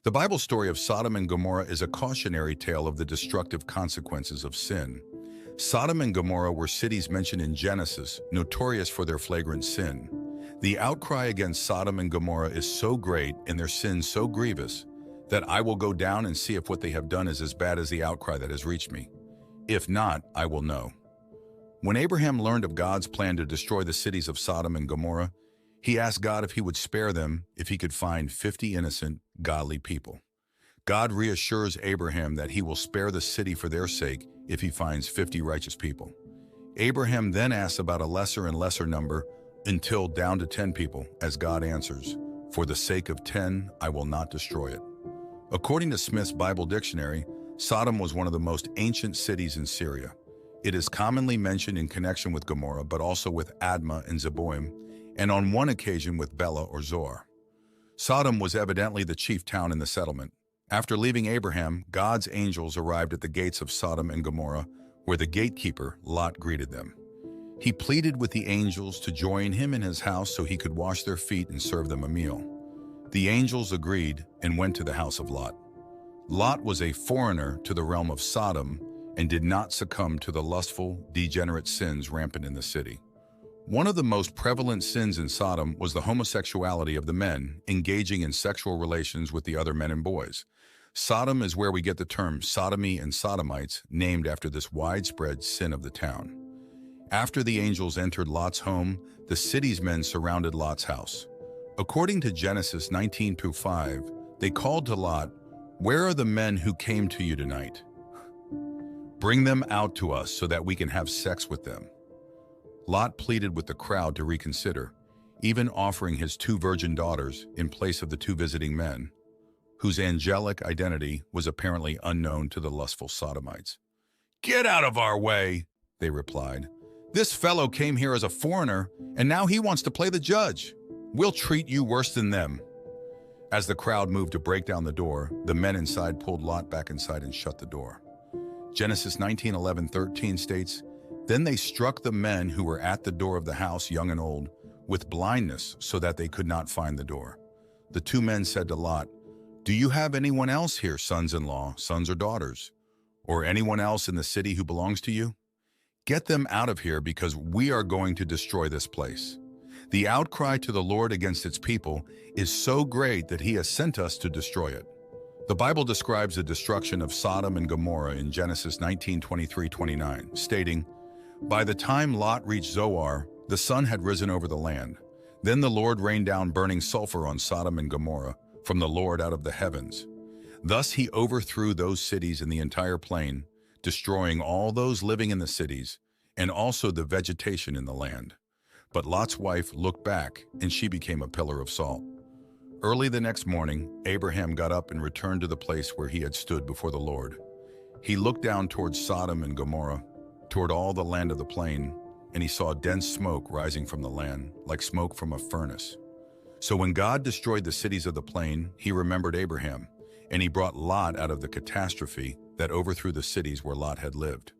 The Bible story of Sodom and Gomorrah is a cautionary tale of the destructive consequences of sin. Sodom and Gomorrah were cities mentioned in Genesis, notorious for their flagrant sin. The outcry against Sodom and Gomorrah is so great and their sin so grievous that I will go down and see if what they have done is as bad as the outcry that has reached me. If not, I will know. When Abraham learned of God's plan to destroy the cities of Sodom and Gomorrah, he asked God if he would spare them if he could find 50 innocent, godly people. God reassures Abraham that he will spare the city for their sake if he finds 50 righteous people. Abraham then asks about a lesser and lesser number until down to 10 people, as God answers, "For the sake of 10, I will not destroy it." According to Smith's Bible Dictionary, Sodom was one of the most ancient cities in Syria. It is commonly mentioned in connection with Gomorrah, but also with Admah and Zeboim, and on one occasion with Bela or Zoar. Sodom was evidently the chief town in the settlement. After leaving Abraham, God's angels arrived at the gates of Sodom and Gomorrah, where the gatekeeper, Lot, greeted them. He pleaded with the angels to join him in his house so he could wash their feet and serve them a meal. The angels agreed and went to the house of Lot. Lot was a foreigner to the realm of Sodom and did not succumb to the lustful, degenerate sins rampant in the city. One of the most prevalent sins in Sodom was the homosexuality of the men engaging in sexual relations with the other men and boys. Sodom is where we get the term sodomy and sodomites, named after this widespread sin of the town. After the angels entered Lot's home, the city's men surrounded Lot's house. According to Genesis 19:5, they called to Lot, "Where are the men who came to you tonight? Bring them out to us so that we can have sex with them." Lot pleaded with the crowd to reconsider, even offering his 2 virgin daughters in place of the 2 visiting men, whose angelic identity was apparently unknown to the lustful sodomites. "Get out of our way," they replied. "This fellow came here as a foreigner, and now he wants to play the judge. We'll treat you worse than them." As the crowd moved to break down the door, the men inside pulled Lot back inside and shut the door. Genesis 19:11-13 states, "Then they struck the men who were at the door of the house, young and old, with blindness so that they could not find the door. The 2 men said to Lot, 'Do you have anyone else here, sons-in-law, sons or daughters, or anyone else in the city who belongs to you? Get them out of here because we are going to destroy this place.' The outcry to the Lord against its people is so great that he has sent us to destroy it." The Bible describes the destruction of Sodom and Gomorrah in Genesis 19:23-29, stating, "By the time Lot reached Zoar, the sun had risen over the land. Then the Lord rained down burning sulfur on Sodom and Gomorrah from the Lord out of the heavens. Thus he overthrew those cities in the entire plain, destroying all those living in the cities, and also the vegetation in the land. But Lot's wife looked back, and she became a pillar of salt." Early the next morning, Abraham got up and returned to the place where he had stood before the Lord. He looked down towards Sodom and Gomorrah, toward all the land of the plain, and he saw dense smoke rising from the land, like smoke from a furnace. So when God destroyed the cities of the plain, he remembered Abraham, and he brought Lot out of the catastrophe that overthrew the cities where Lot had lived.